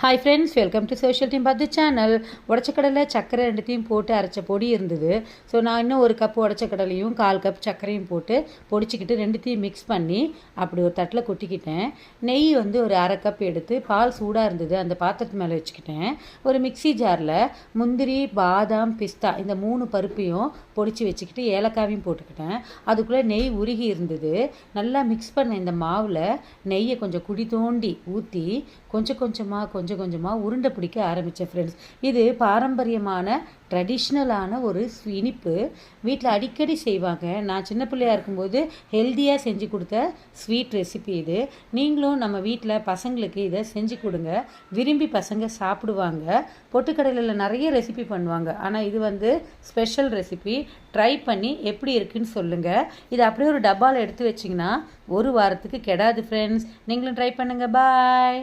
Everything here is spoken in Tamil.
Hi friends, welcome to social team பார்த்து சேனல். உடச்சக்கடலை சர்க்கரை ரெண்டுத்தையும் போட்டு அரைச்ச பொடி இருந்தது. ஸோ நான் இன்னும் ஒரு கப் உடச்சக்கடலையும் 1/4 கப் சர்க்கரையும் போட்டு பொடிச்சிக்கிட்டு ரெண்டுத்தையும் மிக்ஸ் பண்ணி அப்படி ஒரு தட்டில் கொட்டிக்கிட்டேன். நெய் வந்து ஒரு 1/2 கப் எடுத்து பால் சூடாக இருந்தது அந்த பாத்திரத்து மேலே வச்சுக்கிட்டேன். ஒரு மிக்சி ஜாரில் முந்திரி, பாதாம், பிஸ்தா இந்த 3 பருப்பையும் பொடிச்சு வச்சுக்கிட்டு ஏலக்காவையும் போட்டுக்கிட்டேன். அதுக்குள்ளே நெய் உருகி இருந்தது. நல்லா மிக்ஸ் பண்ண இந்த மாவில் நெய்யை கொஞ்சம் குடி தோண்டி ஊற்றி கொஞ்சம் கொஞ்சமாக உருண்டை பிடிக்க ஆரம்பித்தேன் ஃப்ரெண்ட்ஸ். இது பாரம்பரியமான ட்ரெடிஷ்னலான ஒரு இனிப்பு. வீட்டில் அடிக்கடி செய்வாங்க. நான் சின்ன பிள்ளையாக இருக்கும்போது ஹெல்த்தியாக செஞ்சு கொடுத்த ஸ்வீட் ரெசிபி இது. நீங்களும் நம்ம வீட்டில் பசங்களுக்கு இதை செஞ்சு கொடுங்க. விரும்பி பசங்க சாப்பிடுவாங்க. பொட்டுக்கடலையில் நிறைய ரெசிபி பண்ணுவாங்க. ஆனால் இது வந்து ஸ்பெஷல் ரெசிபி. ட்ரை பண்ணி எப்படி இருக்குன்னு சொல்லுங்கள். இது அப்படியே ஒரு டப்பாவில் எடுத்து வச்சிங்கன்னா ஒரு வாரத்துக்கு கெடாது ஃப்ரெண்ட்ஸ். நீங்களும் ட்ரை பண்ணுங்கள். பாய்.